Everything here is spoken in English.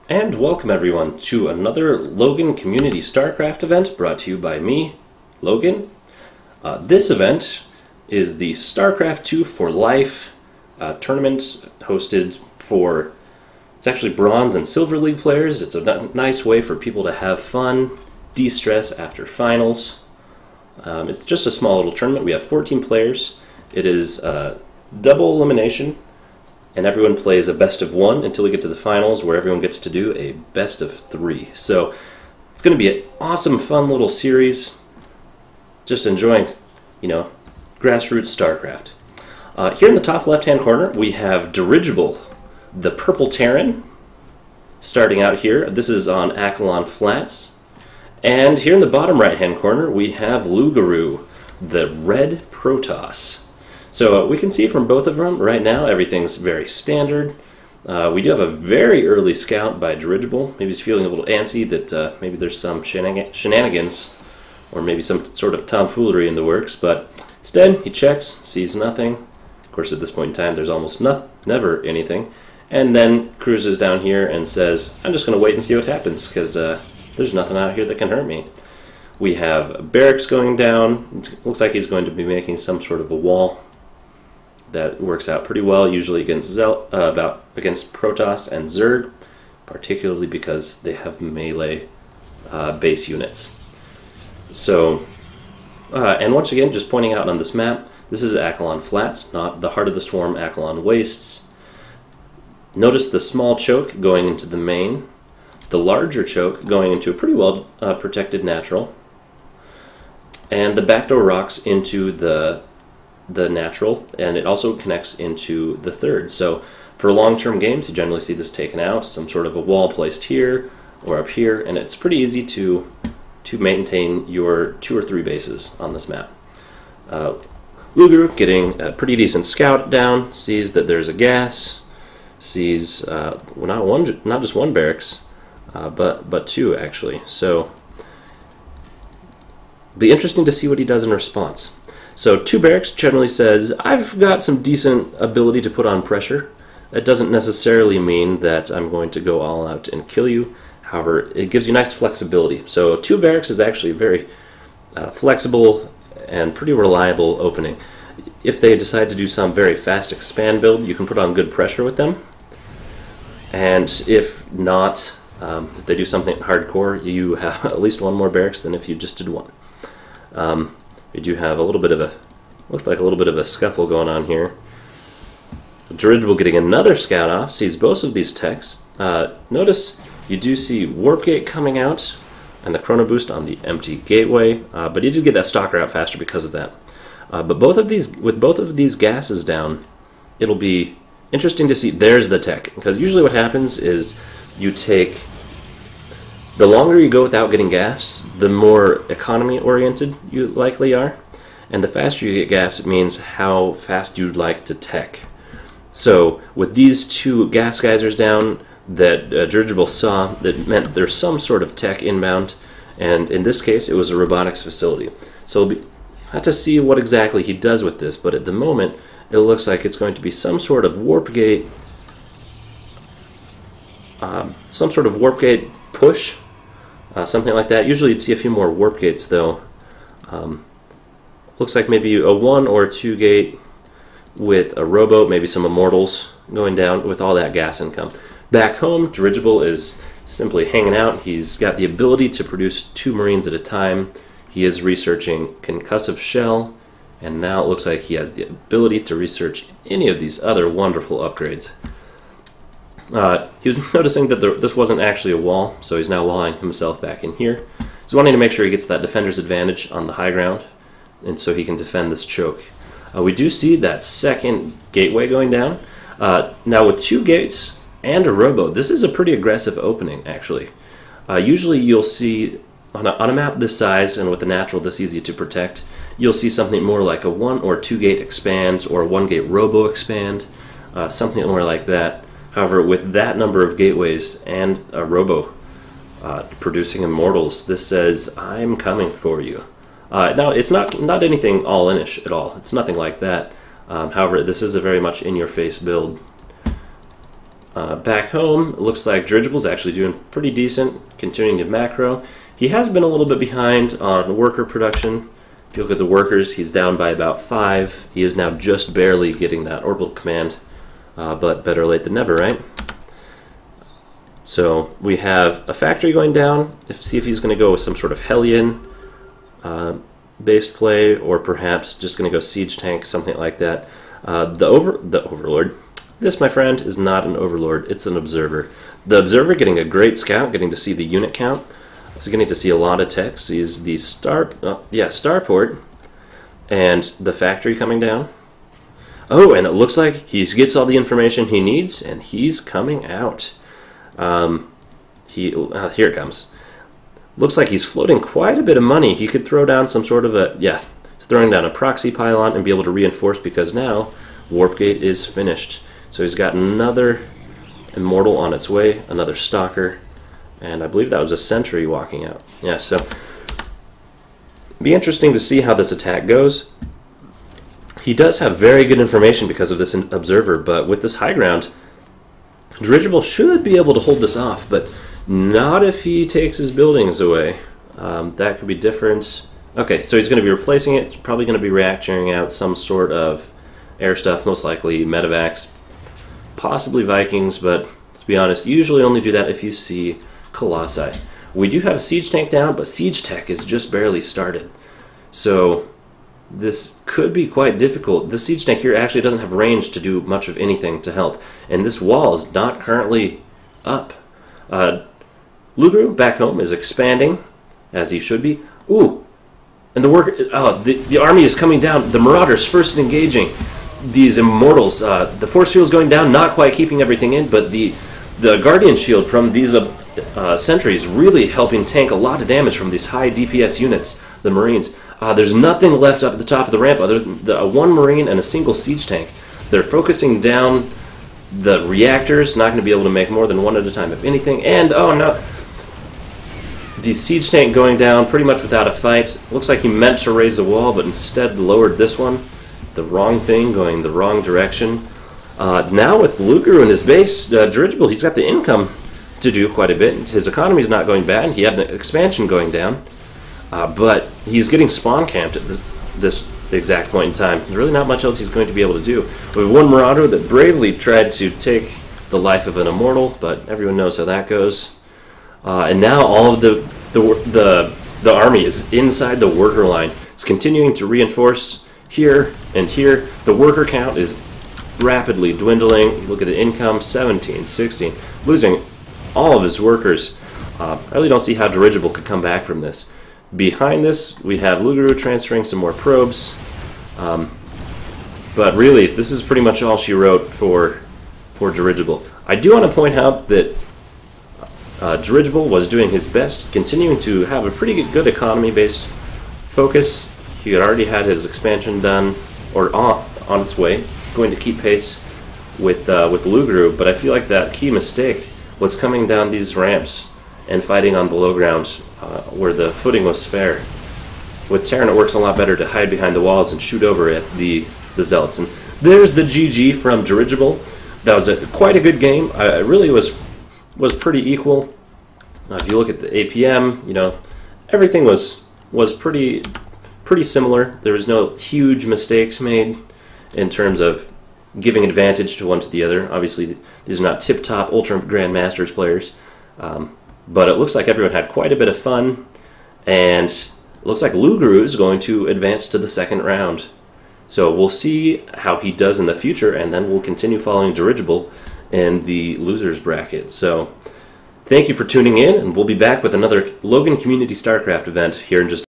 And welcome everyone to another Logan Community Starcraft event brought to you by me, Logan. This event is the Starcraft 2 4Life tournament hosted for, it's actually Bronze and Silver League players. It's a nice way for people to have fun, de-stress after finals. It's just a small little tournament. We have 14 players. It is double elimination. And everyone plays a best of one until we get to the finals, where everyone gets to do a best of three. So it's going to be an awesome, fun little series. Just enjoying, grassroots StarCraft. Here in the top left-hand corner, we have Derigible, the Purple Terran, starting out here. This is on Acheron Flats. And here in the bottom right-hand corner, we have Lougarou, the Red Protoss. So we can see from both of them right now, everything's very standard. We do have a very early scout by Derigible. Maybe he's feeling a little antsy that maybe there's some shenanigans or maybe some sort of tomfoolery in the works, but instead he checks, sees nothing. Of course, at this point in time, there's almost never anything, and then cruises down here and says, I'm just going to wait and see what happens, because there's nothing out here that can hurt me. We have barracks going down. It looks like he's going to be making some sort of a wall. That works out pretty well, usually against against Protoss and Zerg, particularly because they have melee base units. So, and once again, just pointing out on this map, this is Acheron Flats, not the Heart of the Swarm Acheron Wastes. Notice the small choke going into the main, the larger choke going into a pretty well protected natural, and the backdoor rocks into the natural, and it also connects into the third. So for long-term games, you generally see this taken out, some sort of a wall placed here or up here, and it's pretty easy to maintain your 2 or 3 bases on this map. Lougarou getting a pretty decent scout down, sees that there's a gas, sees not just one barracks, but 2 actually. So be interesting to see what he does in response. So 2 barracks generally says, I've got some decent ability to put on pressure. That doesn't necessarily mean that I'm going to go all out and kill you. However, it gives you nice flexibility. So 2 barracks is actually a very flexible and pretty reliable opening. If they decide to do some very fast expand build, you can put on good pressure with them. And if not, if they do something hardcore, you have at least 1 more barracks than if you just did 1. We do have a little bit of looks like a little bit of a scuffle going on here. Derigible getting another scout off, sees both of these techs. Notice you do see Warp Gate coming out and the Chrono Boost on the empty gateway, but he did get that stalker out faster because of that. But with both of these gases down, it'll be interesting to see. There's the tech, because usually what happens is you take. The longer you go without getting gas, the more economy-oriented you likely are. And the faster you get gas, it means how fast you'd like to tech. So with these 2 gas geysers down that Derigible saw, that meant there's some sort of tech inbound. And in this case, it was a robotics facility. So we'll have to see what exactly he does with this. But at the moment, it looks like it's going to be some sort of warp gate push, something like that. Usually you'd see a few more warp gates though. Looks like maybe a 1 or 2 gate with a rowboat, maybe some immortals going down with all that gas income. Back home, Derigible is simply hanging out. He's got the ability to produce 2 Marines at a time. He is researching concussive shell, and now it looks like he has the ability to research any of these other wonderful upgrades. He was noticing that this wasn't actually a wall, so he's now walling himself back in here. He's wanting to make sure he gets that defender's advantage on the high ground, and so he can defend this choke. We do see that second gateway going down. Now with 2 gates and a rowboat, this is a pretty aggressive opening, actually. Usually you'll see, on a map this size and with the natural this easy to protect, you'll see something more like a 1 or 2 gate expand or a 1 gate robo expand, something more like that. However, with that number of gateways and a robo producing immortals, this says, I'm coming for you. Now, it's not anything all-in-ish at all. It's nothing like that. However, this is a very much in-your-face build. Back home, it looks like Dirigible's actually doing pretty decent, continuing to macro. He has been a little bit behind on worker production. If you look at the workers, he's down by about 5. He is now just barely getting that orbital command, but better late than never, right? So we have a factory going down. See if he's going to go with some sort of Hellion based play, or perhaps just going to go siege tank, something like that. The Overlord. This, my friend, is not an Overlord. It's an Observer. The Observer getting a great scout, getting to see the unit count. So getting to see a lot of tech. Sees the starport and the factory coming down. Oh, and it looks like he gets all the information he needs, and he's coming out. Here it comes. Looks like he's floating quite a bit of money. He could throw down some sort of a, he's throwing down a proxy pylon and be able to reinforce, because now Warp Gate is finished. So he's got another Immortal on its way, another Stalker, and I believe that was a Sentry walking out. Yeah, so be interesting to see how this attack goes. He does have very good information because of this Observer, but with this high ground, Derigible should be able to hold this off, but not if he takes his buildings away. That could be different. Okay, so he's going to be replacing it. He's probably going to be reactoring out some sort of air stuff, most likely Medivacs, possibly Vikings, but let's be honest, you usually only do that if you see Colossi. We do have a siege tank down, but siege tech is just barely started. So this could be quite difficult. This siege tank here actually doesn't have range to do much of anything to help, and this wall is not currently up. Lougarou back home is expanding, as he should be. Ooh, and the army is coming down. The Marauders first engaging these Immortals. The force field's going down, not quite keeping everything in, but the Guardian Shield from these sentries really helping tank a lot of damage from these high DPS units, the Marines. There's nothing left up at the top of the ramp other than one Marine and a single siege tank. They're focusing down the reactors, not going to be able to make more than one at a time, if anything. And, oh no, the siege tank going down pretty much without a fight. Looks like he meant to raise the wall, but instead lowered this one. The wrong thing, going the wrong direction. Now with Lougarou in his base, Derigible, he's got the income to do quite a bit. His economy's not going bad. He had an expansion going down, but he's getting spawn camped at this exact point in time. There's really not much else he's going to be able to do. We have one Marauder that bravely tried to take the life of an Immortal, but everyone knows how that goes. And now all of the army is inside the worker line. It's continuing to reinforce here and here. The worker count is rapidly dwindling. You look at the income, 17, 16, losing all of his workers. I really don't see how Derigible could come back from this. Behind this, we have Lougarou transferring some more probes. But really, this is pretty much all she wrote for Derigible. I do want to point out that Derigible was doing his best, continuing to have a pretty good economy-based focus. He had already had his expansion done, or on its way, going to keep pace with Lougarou, but I feel like that key mistake was coming down these ramps and fighting on the low ground where the footing was fair. With Terran, it works a lot better to hide behind the walls and shoot over at the Zealots. And there's the GG from Derigible. That was quite a good game. It really was pretty equal. If you look at the APM, you know, everything was pretty similar. There was no huge mistakes made in terms of giving advantage to one to the other. Obviously, these are not tip-top Ultra Grandmasters players, but it looks like everyone had quite a bit of fun, and it looks like Lougarou is going to advance to the second round. So we'll see how he does in the future, and then we'll continue following Derigible in the losers bracket. So thank you for tuning in, and we'll be back with another Logan Community StarCraft event here in just